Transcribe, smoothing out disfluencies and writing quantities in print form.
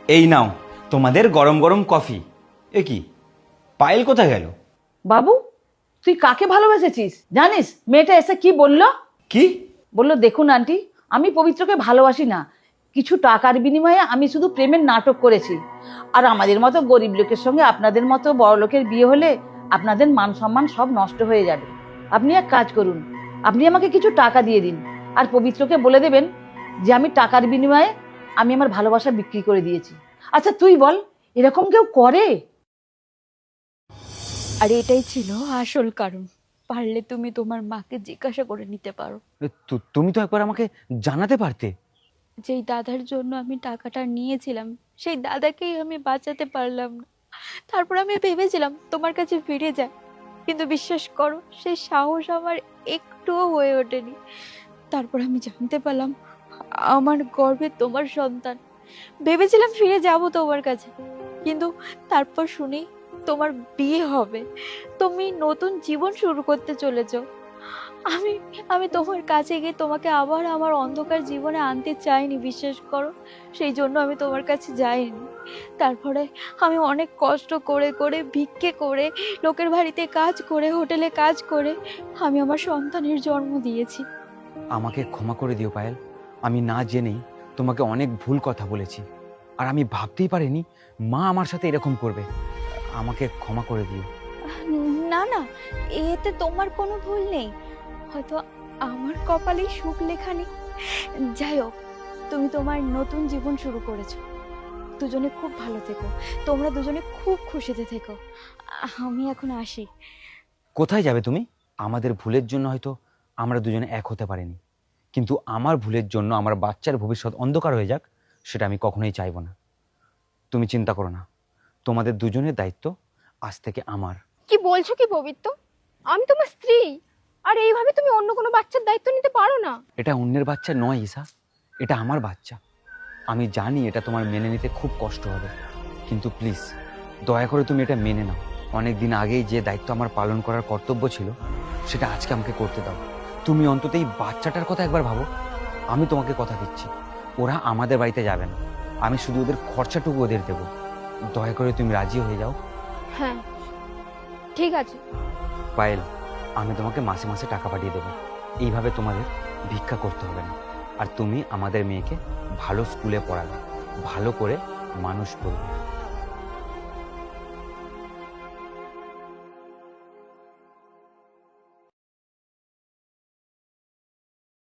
এই নাও তোমাদের গরম গরম কফি। এ কি, পায়েল কোথায় গেল? বাবু, তুই কাকে ভালোবেসেছিস জানিস? মেয়েটা এসে কি বললো? কি বললো, দেখুন আন্টি, আমি পবিত্রকে ভালোবাসি না, কিছু টাকার বিনিময়ে আমি শুধু প্রেমের নাটক করেছি। আর আমাদের মতো গরিব লোকের সঙ্গে আপনাদের মতো বড় লোকের বিয়ে হলে আপনাদের মান সম্মান সব নষ্ট হয়ে যাবে। আপনি এক কাজ করুন, আপনি আমাকে কিছু টাকা দিয়ে দিন, আর পবিত্রকে বলে দেবেন যে আমি টাকার বিনিময়ে আমি আমার ভালোবাসা বিক্রি করে দিয়েছি। আচ্ছা তুই বল, এরকম কেউ করে? আর এটাই ছিল আসল কারণ। পারলে তুমি তোমার মাকে জিজ্ঞাসা করে নিতে পারো। তুমি তো একবার আমাকে জানাতে পারতে। যেই দাদার জন্য আমি টাকাটা নিয়েছিলাম, সেই দাদাকেই আমি বাঁচাতে পারলাম না। তারপর আমি ভেবেছিলাম তোমার কাছে ফিরে যায়, কিন্তু বিশ্বাস করো সেই সাহস আমার একটুও হয়ে ওঠেনি। তারপর আমি জানতে পারলাম আমার গর্ভে তোমার সন্তান। ভেবেছিলাম ফিরে যাব তোমার কাছে, কিন্তু তারপর শুনি তোমার বিয়ে হবে, তুমি নতুন জীবন শুরু করতে চলেছো। আমি আমি তোমার কাছে গিয়ে তোমাকে আবার আমার অন্ধকার জীবনে আনতে চাইনি, বিশ্বাস করো। সেই জন্য আমি তোমার কাছে যাইনি। তারপরে আমি অনেক কষ্ট করে করে ভিক্ষে করে, লোকের বাড়িতে কাজ করে, হোটেলে কাজ করে আমি আমার সন্তানের জন্ম দিয়েছি। আমাকে ক্ষমা করে দিও পায়েল, আমি না জেনেই তোমাকে অনেক ভুল কথা বলেছি। আর আমি ভাবতেই পারিনি মা আমার সাথে এরকম করবে। আমাকে ক্ষমা করে দিও। না না, এতে তোমার কোনো ভুল নেই, হয়তো আমার কপালেই সুখ লেখা নেই। যাই হোক, তুমি তোমার নতুন জীবন শুরু করেছো। দুজনে খুব ভালো থেকো, তোমরা দুজনে খুব খুশিতে থেকো। আমি এখন আসি। কোথায় যাবে তুমি? আমাদের ভুলের জন্য হয়তো আমরা দুজনে এক হতে পারিনি, কিন্তু আমার ভুলের জন্য আমার বাচ্চার ভবিষ্যৎ অন্ধকার হয়ে যাক, সেটা আমি কখনোই চাইবো না। তুমি চিন্তা করো না, তোমাদের দুজনের দায়িত্ব আজ থেকে আমার। কি বলছো কি পবিত্র? আমি তোমার স্ত্রী, আর এইভাবে তুমি অন্য কোনো বাচ্চার দায়িত্ব নিতে পারো না। এটা অন্যের বাচ্চা নয় ঈশা, এটা আমার বাচ্চা। আমি জানি এটা তোমার মেনে নিতে খুব কষ্ট হবে, কিন্তু প্লিজ দয়া করে তুমি এটা মেনে নাও। অনেক দিন আগেই যে দায়িত্ব আমার পালন করার কর্তব্য ছিল, সেটা আজকে আমাকে করতে দাও। তুমি অন্তত এই বাচ্চাটার কথা একবার ভাবো। আমি তোমাকে কথা দিচ্ছি, ওরা আমাদের বাড়িতে যাবে না, আমি শুধু ওদের খরচাটুকু ওদের দেবো। দয়া করে তুমি রাজি হয়ে যাও। হ্যাঁ ঠিক আছে। পায়েল, আমি তোমাকে মাসে মাসে টাকা পাঠিয়ে দেবো, এইভাবে তোমাদের ভিক্ষা করতে হবে না। আর তুমি আমাদের মেয়েকে ভালো স্কুলে পড়াবে, ভালো করে মানুষ করবে।